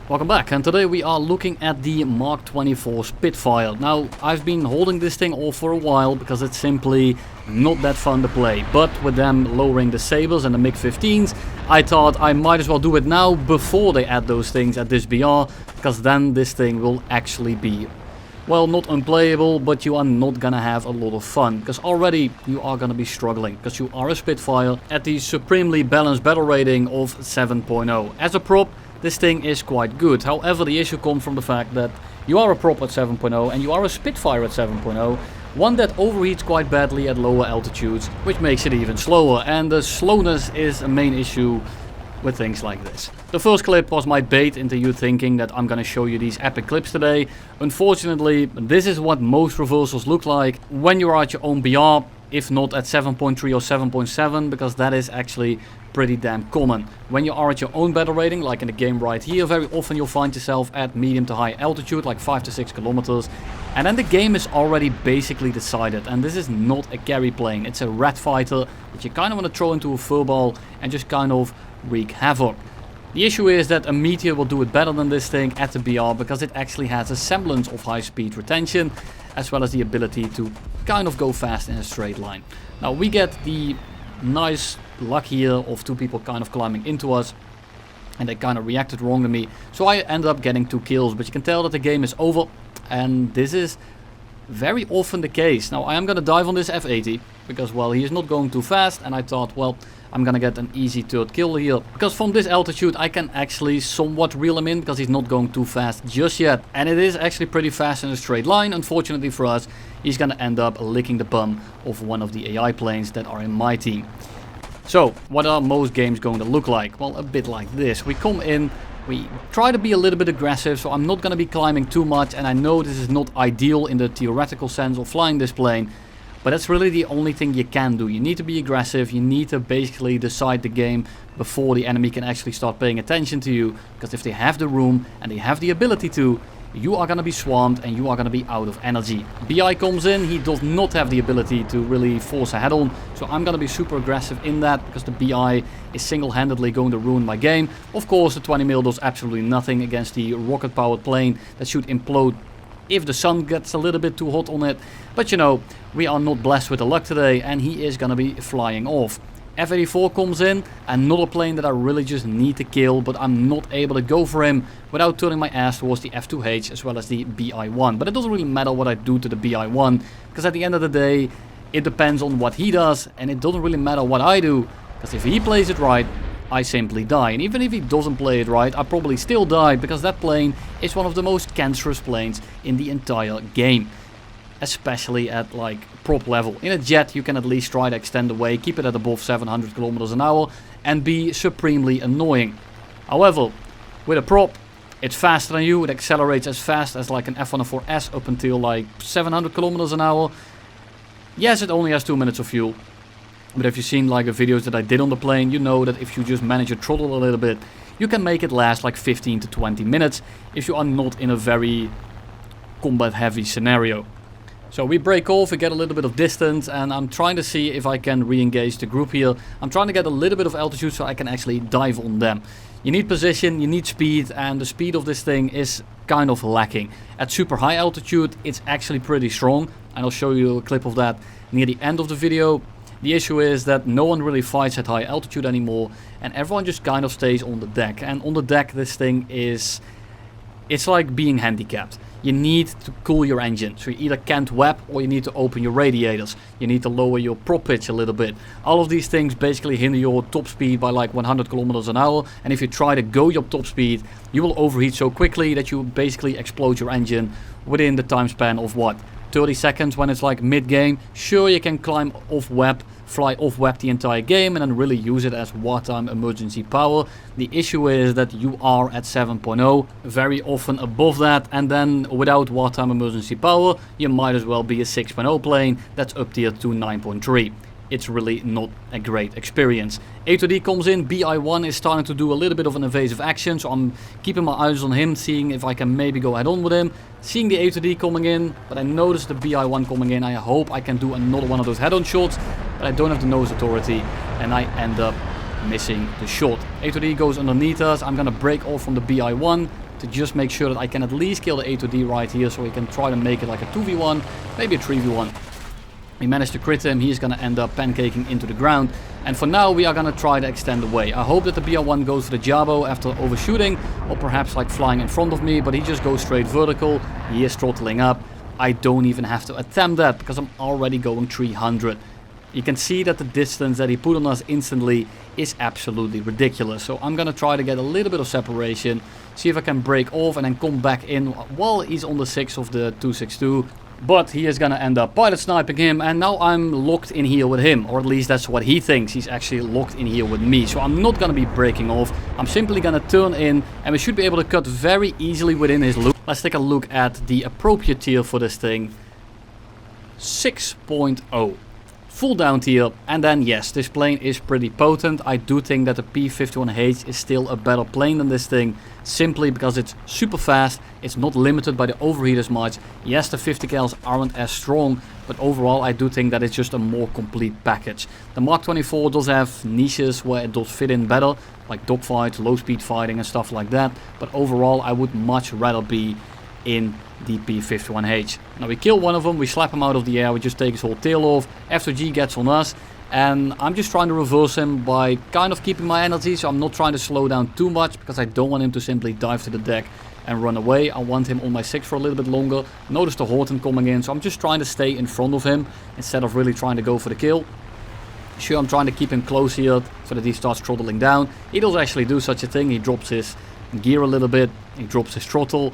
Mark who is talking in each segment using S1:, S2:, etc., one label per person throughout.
S1: Welcome back, and today we are looking at the Mark 24 Spitfire. Now, I've been holding this thing off for a while because it's simply not that fun to play. But with them lowering the Sabres and the MiG-15s, I thought I might as well do it now before they add those things at this BR, because then this thing will actually be, well, not unplayable, but you are not gonna have a lot of fun, because already you are gonna be struggling, because you are a Spitfire at the supremely balanced battle rating of 7.0. As a prop, this thing is quite good. However, the issue comes from the fact that you are a prop at 7.0 and you are a Spitfire at 7.0, one that overheats quite badly at lower altitudes, which makes it even slower, and the slowness is a main issue with things like this. The first clip was my bait into you thinking that I'm gonna show you these epic clips today. Unfortunately, this is what most reversals look like when you are at your own BR, if not at 7.3 or 7.7, because that is actually pretty damn common. When you are at your own battle rating, like in the game right here, very often you'll find yourself at medium to high altitude, like 5 to 6 kilometers, and then the game is already basically decided, and this is not a carry plane, it's a rat fighter that you kind of want to throw into a furball and just kind of wreak havoc. The issue is that a Meteor will do it better than this thing at the BR because it actually has a semblance of high speed retention, as well as the ability to kind of go fast in a straight line. Now we get the nice luck here of two people kind of climbing into us, and they kind of reacted wrong to me, so I ended up getting 2 kills, but you can tell that the game is over, and this is very often the case. Now I am gonna dive on this F80 because, well, he is not going too fast, and I thought, well, I'm gonna get an easy third kill here, because from this altitude I can actually somewhat reel him in because he's not going too fast just yet, and it is actually pretty fast in a straight line. Unfortunately for us, he's gonna end up licking the bum of one of the AI planes that are in my team. So, what are most games going to look like? Well, a bit like this. We come in, we try to be a little bit aggressive, so I'm not going to be climbing too much, and I know this is not ideal in the theoretical sense of flying this plane, but that's really the only thing you can do. You need to be aggressive, you need to basically decide the game before the enemy can actually start paying attention to you, because if they have the room and they have the ability to, you are going to be swamped and you are going to be out of energy. BI comes in, he does not have the ability to really force a head-on, so I'm going to be super aggressive in that, because the BI is single-handedly going to ruin my game. Of course, the 20mm does absolutely nothing against the rocket-powered plane that should implode if the sun gets a little bit too hot on it. But you know, we are not blessed with the luck today, and he is going to be flying off. F-84 comes in, another plane that I really just need to kill, but I'm not able to go for him without turning my ass towards the F2H as well as the BI-1. But it doesn't really matter what I do to the BI-1, because at the end of the day, it depends on what he does, and it doesn't really matter what I do, because if he plays it right, I simply die. And even if he doesn't play it right, I probably still die, because that plane is one of the most cancerous planes in the entire game. Especially at like prop level. In a jet you can at least try to extend away, keep it at above 700 kilometers an hour and be supremely annoying. However, with a prop, it's faster than you, it accelerates as fast as like an F-104S up until like 700 kilometers an hour. Yes, it only has 2 minutes of fuel, but if you've seen like the videos that I did on the plane, you know that if you just manage your throttle a little bit, you can make it last like 15 to 20 minutes if you are not in a very combat heavy scenario. So we break off, we get a little bit of distance, and I'm trying to see if I can re-engage the group here. I'm trying to get a little bit of altitude so I can actually dive on them. You need position, you need speed, and the speed of this thing is kind of lacking. At super high altitude, it's actually pretty strong, and I'll show you a clip of that near the end of the video. The issue is that no one really fights at high altitude anymore, and everyone just kind of stays on the deck. And on the deck, this thing is... it's like being handicapped. You need to cool your engine, so you either can't WEP or you need to open your radiators. You need to lower your prop pitch a little bit. All of these things basically hinder your top speed by like 100 kilometers an hour, and if you try to go your top speed, you will overheat so quickly that you basically explode your engine within the time span of what? 30 seconds when it's like mid-game. Sure, you can climb off WEP, fly off WEP the entire game and then really use it as wartime emergency power. The issue is that you are at 7.0, very often above that, and then without wartime emergency power, you might as well be a 6.0 plane that's up tier to 9.3. It's really not a great experience. A2D comes in, BI-1 is starting to do a little bit of an evasive action, so I'm keeping my eyes on him, seeing if I can maybe go head on with him. Seeing the A2D coming in, but I noticed the BI-1 coming in. I hope I can do another one of those head-on shots, but I don't have the nose authority, and I end up missing the shot. A2D goes underneath us. I'm gonna break off from the BI-1, to just make sure that I can at least kill the A2D right here, so we can try to make it like a 2v1, maybe a 3v1. We managed to crit him, he's gonna end up pancaking into the ground. And for now we are gonna try to extend away. I hope that the BR1 goes for the Jabo after overshooting, or perhaps like flying in front of me, but he just goes straight vertical. He is throttling up. I don't even have to attempt that because I'm already going 300. You can see that the distance that he put on us instantly is absolutely ridiculous. So I'm gonna try to get a little bit of separation, see if I can break off and then come back in while he's on the 6 of the 262. But he is gonna end up pilot sniping him, and now I'm locked in here with him, or at least that's what he thinks. He's actually locked in here with me, so I'm not gonna be breaking off. I'm simply gonna turn in, and we should be able to cut very easily within his loop. Let's take a look at the appropriate tier for this thing. 6.0. Full down tier, and then yes, this plane is pretty potent. I do think that the P-51H is still a better plane than this thing, simply because it's super fast, it's not limited by the overheat as much. Yes, the 50 cals aren't as strong, but overall I do think that it's just a more complete package. The Mark 24 does have niches where it does fit in better, like dogfights, low speed fighting and stuff like that, but overall I would much rather be in the P-51H. Now we kill one of them, we slap him out of the air, we just take his whole tail off. F2G gets on us, and I'm just trying to reverse him by kind of keeping my energy, so I'm not trying to slow down too much because I don't want him to simply dive to the deck and run away. I want him on my 6 for a little bit longer. Notice the Horton coming in, so I'm just trying to stay in front of him instead of really trying to go for the kill. Sure, I'm trying to keep him close here so that he starts throttling down. He does actually do such a thing. He drops his gear a little bit, he drops his throttle,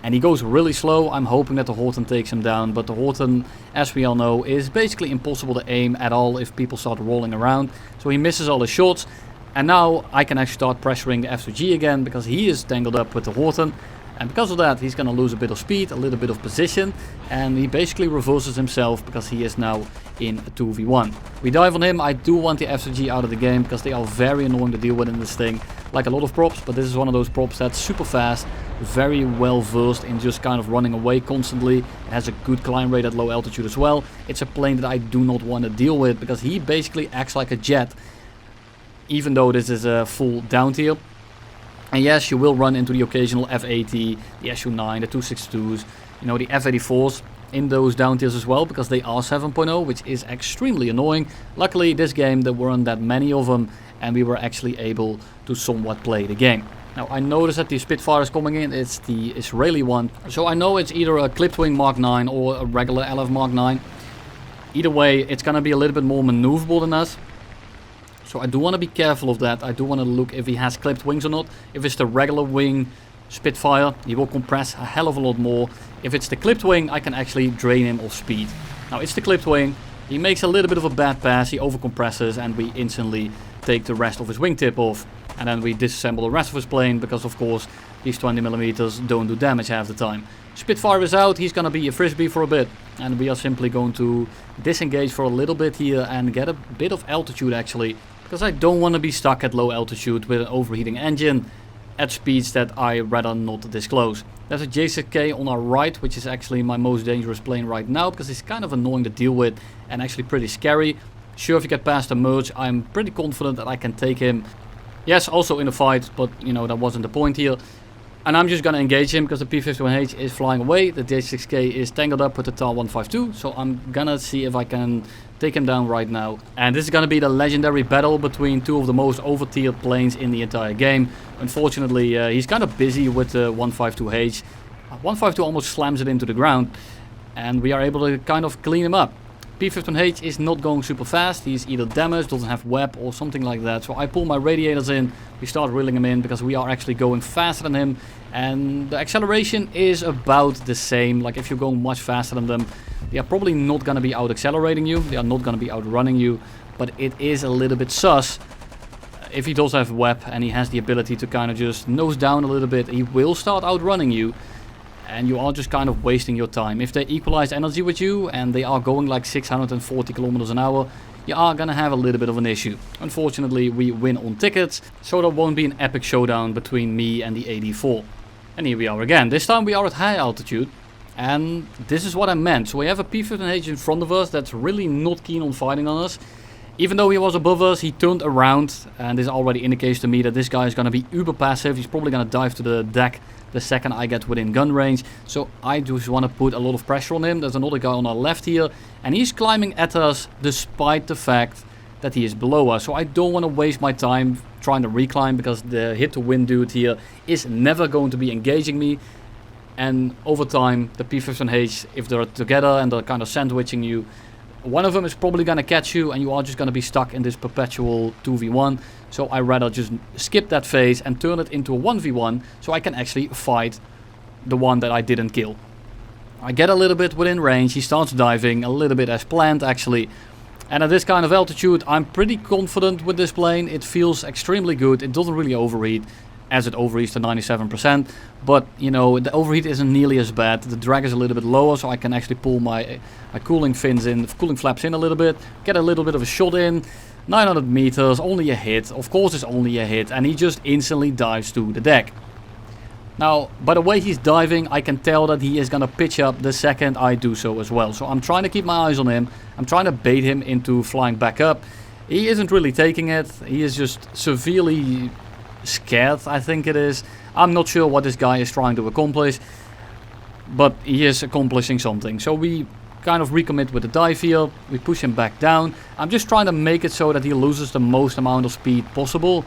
S1: and he goes really slow. I'm hoping that the Horton takes him down, but the Horton, as we all know, is basically impossible to aim at all if people start rolling around. So he misses all his shots, and now I can actually start pressuring the F2G again because he is tangled up with the Horton. And because of that, he's going to lose a bit of speed, a little bit of position, and he basically reverses himself because he is now in a 2v1. We dive on him. I do want the F2G out of the game because they are very annoying to deal with in this thing, like a lot of props, but this is one of those props that's super fast, very well versed in just kind of running away constantly. It has a good climb rate at low altitude as well. It's a plane that I do not want to deal with because he basically acts like a jet, even though this is a full down tier. And yes, you will run into the occasional F-80, the Su-9, the 262s, you know, the F-84s in those down tiers as well, because they are 7.0, which is extremely annoying. Luckily, this game there weren't that many of them, and we were actually able to somewhat play the game. Now, I noticed that the Spitfire is coming in. It's the Israeli one, so I know it's either a clipped wing Mark 9 or a regular LF Mark 9. Either way, it's gonna be a little bit more maneuverable than us. So I do want to be careful of that. I do want to look if he has clipped wings or not. If it's the regular wing Spitfire, he will compress a hell of a lot more. If it's the clipped wing, I can actually drain him of speed. Now it's the clipped wing. He makes a little bit of a bad pass. He overcompresses and we instantly take the rest of his wingtip off. And then we disassemble the rest of his plane because of course these 20mm don't do damage half the time. Spitfire is out. He's going to be a frisbee for a bit. And we are simply going to disengage for a little bit here and get a bit of altitude actually. Because I don't want to be stuck at low altitude with an overheating engine at speeds that I rather not disclose. There's a J6K on our right, which is actually my most dangerous plane right now, because it's kind of annoying to deal with and actually pretty scary. Sure, if you get past the merge, I'm pretty confident that I can take him. Yes, also in a fight, but you know, that wasn't the point here. And I'm just going to engage him because the P-51H is flying away. The J6K is tangled up with the TAR 152. So I'm going to see if I can take him down right now. And this is going to be the legendary battle between two of the most over-tiered planes in the entire game. Unfortunately, he's kind of busy with the 152H. 152 almost slams it into the ground. And we are able to kind of clean him up. P-51H is not going super fast. He's either damaged, doesn't have web or something like that. So I pull my radiators in. We start reeling him in because we are actually going faster than him. And the acceleration is about the same. Like if you're going much faster than them, they are probably not going to be out accelerating you. They are not going to be outrunning you. But it is a little bit sus. If he does have web and he has the ability to kind of just nose down a little bit, he will start outrunning you. And you are just kind of wasting your time. If they equalize energy with you and they are going like 640 kilometers an hour, you are gonna have a little bit of an issue. Unfortunately, we win on tickets, so there won't be an epic showdown between me and the AD4. And here we are again. This time we are at high altitude. And this is what I meant. So we have a P-51H in front of us that's really not keen on fighting on us. Even though he was above us, he turned around. And this already indicates to me that this guy is going to be uber passive. He's probably going to dive to the deck the second I get within gun range. So I just want to put a lot of pressure on him. There's another guy on our left here, and he's climbing at us despite the fact that he is below us. So I don't want to waste my time trying to reclimb, because the hit to win dude here is never going to be engaging me. And over time, the P-15H, if they're together and they're kind of sandwiching you, one of them is probably going to catch you, and you are just going to be stuck in this perpetual 2v1. So I rather just skip that phase and turn it into a 1v1, so I can actually fight the one that I didn't kill. I get a little bit within range, he starts diving, a little bit as planned actually. And at this kind of altitude, I'm pretty confident with this plane. It feels extremely good, it doesn't really overheat, as it overheats to 97%. But, you know, the overheat isn't nearly as bad. The drag is a little bit lower, so I can actually pull my cooling fins in, cooling flaps in a little bit, get a little bit of a shot in. 900 meters, only a hit. Of course it's only a hit, and he just instantly dives to the deck. Now, by the way he's diving, I can tell that he is gonna pitch up the second I do so as well. So I'm trying to keep my eyes on him. I'm trying to bait him into flying back up. He isn't really taking it. He is just severely scared, I think it is. I'm not sure what this guy is trying to accomplish, but he is accomplishing something. So we kind of recommit with the dive here. We push him back down. I'm just trying to make it so that he loses the most amount of speed possible,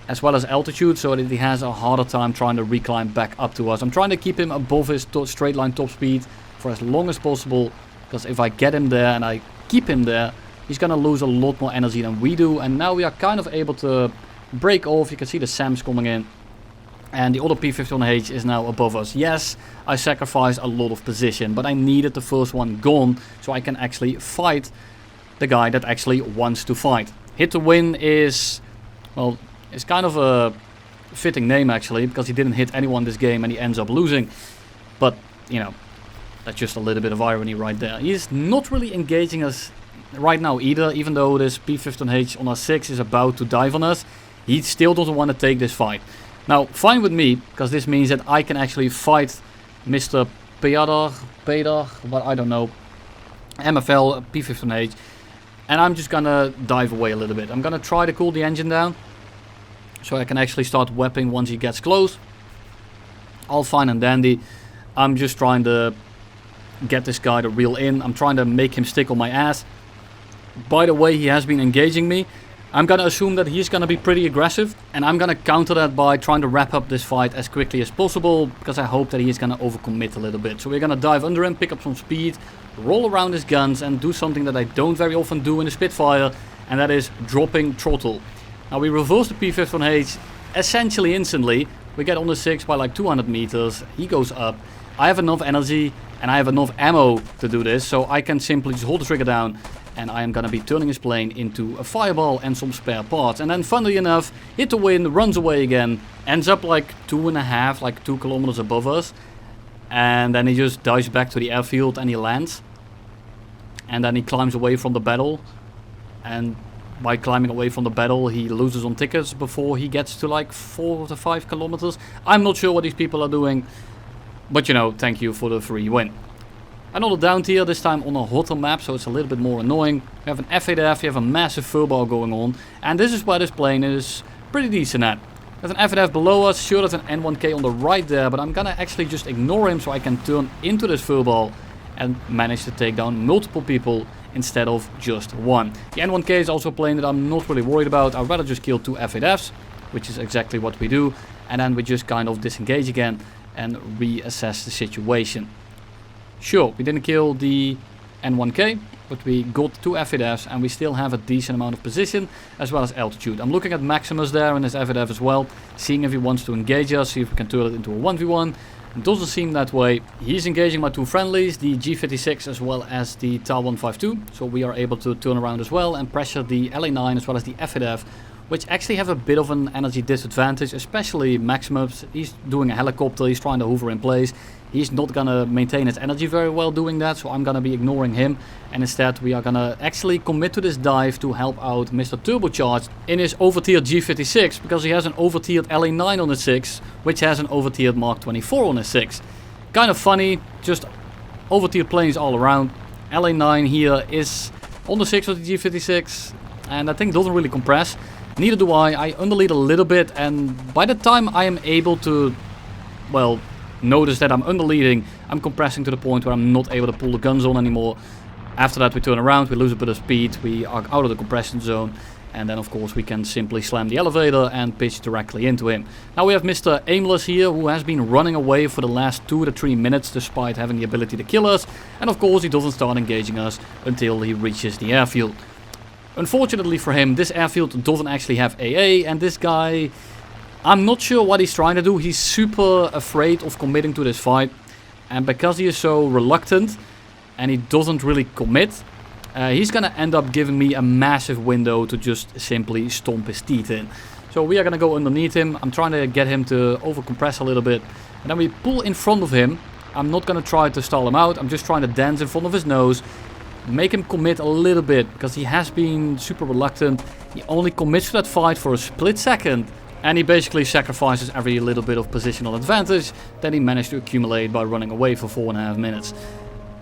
S1: as well as altitude, so that he has a harder time trying to reclimb back up to us. I'm trying to keep him above his straight line top speed for as long as possible, because if I get him there and I keep him there, he's gonna lose a lot more energy than we do. And now we are kind of able to break off. You can see the SAMs coming in, and the other P-15H is now above us. Yes, I sacrificed a lot of position, but I needed the first one gone so I can actually fight the guy that actually wants to fight. Hit to win is, well, it's kind of a fitting name actually, because he didn't hit anyone this game and he ends up losing. But, you know, that's just a little bit of irony right there. He is not really engaging us right now either, even though this P-15H on our 6 is about to dive on us. He still doesn't want to take this fight. Now, fine with me, because this means that I can actually fight Mr. Pedar, but I don't know, MFL P-15H, and I'm just gonna dive away a little bit. I'm gonna try to cool the engine down, so I can actually start wepping once he gets close. All fine and dandy. I'm just trying to get this guy to reel in. I'm trying to make him stick on my ass. By the way, he has been engaging me. I'm gonna assume that he's gonna be pretty aggressive, and I'm gonna counter that by trying to wrap up this fight as quickly as possible, because I hope that he's gonna overcommit a little bit. So we're gonna dive under him, pick up some speed, roll around his guns, and do something that I don't very often do in the Spitfire, and that is dropping throttle. Now we reverse the P-15H essentially instantly. We get on the 6 by like 200 meters, he goes up. I have enough energy and I have enough ammo to do this, so I can simply just hold the trigger down, and I am gonna be turning his plane into a fireball and some spare parts. And then funnily enough, hit the wind, runs away again, ends up like 2.5, like 2 kilometers above us. And then he just dives back to the airfield and he lands. And then he climbs away from the battle. And by climbing away from the battle, he loses on tickets before he gets to like 4 to 5 kilometers. I'm not sure what these people are doing, but you know, thank you for the free win. Another down tier, this time on a hotter map, so it's a little bit more annoying. We have an F8F, we have a massive furball going on, and this is where this plane is pretty decent at. There's an F8F below us, sure there's an N1K on the right there, but I'm gonna actually just ignore him so I can turn into this furball and manage to take down multiple people instead of just one. The N1K is also a plane that I'm not really worried about. I'd rather just kill 2 F8Fs, which is exactly what we do, and then we just kind of disengage again and reassess the situation. Sure, we didn't kill the N1K, but we got 2 F8Fs and we still have a decent amount of position as well as altitude. I'm looking at Maximus there in his F8F as well, seeing if he wants to engage us, see if we can turn it into a 1v1. It doesn't seem that way. He's engaging my 2 friendlies, the G56 as well as the TAL 152, so we are able to turn around as well and pressure the LA9 as well as the F8F, which actually have a bit of an energy disadvantage, especially Maximus. He's doing a helicopter, he's trying to hover in place. He's not gonna maintain his energy very well doing that, so I'm gonna be ignoring him. And instead we are gonna actually commit to this dive to help out Mr. Turbocharged in his overtiered G56, because he has an overtiered LA9 on his 6, which has an overtiered Mark 24 on his 6. Kind of funny, just overtiered planes all around. LA9 here is on the 6 of the G56, and that thing doesn't really compress. Neither do I underlead a little bit, and by the time I am able to well, notice that I'm underleading. I'm compressing to the point where I'm not able to pull the guns on anymore. After that we turn around, we lose a bit of speed, we are out of the compression zone, and then of course we can simply slam the elevator and pitch directly into him. Now we have Mr. Aimless here, who has been running away for the last 2 to 3 minutes despite having the ability to kill us, and of course he doesn't start engaging us until he reaches the airfield. Unfortunately for him, this airfield doesn't actually have AA, and this guy, I'm not sure what he's trying to do. He's super afraid of committing to this fight, and because he is so reluctant and he doesn't really commit, he's gonna end up giving me a massive window to just simply stomp his teeth in. So we are gonna go underneath him. I'm trying to get him to overcompress a little bit, and then we pull in front of him. I'm not gonna try to stall him out. I'm just trying to dance in front of his nose, make him commit a little bit, because he has been super reluctant. He only commits to that fight for a split second, and he basically sacrifices every little bit of positional advantage that he managed to accumulate by running away for 4.5 minutes.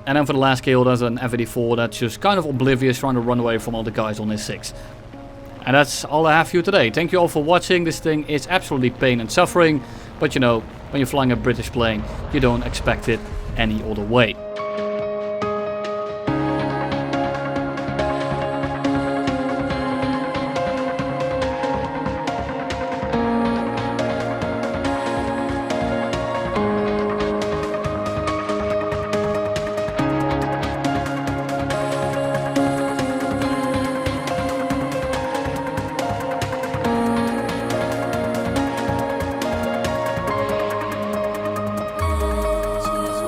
S1: And then for the last kill, there's an FAD4 that's just kind of oblivious, trying to run away from all the guys on his 6. And that's all I have for you today. Thank you all for watching. This thing is absolutely pain and suffering, but you know, when you're flying a British plane, you don't expect it any other way.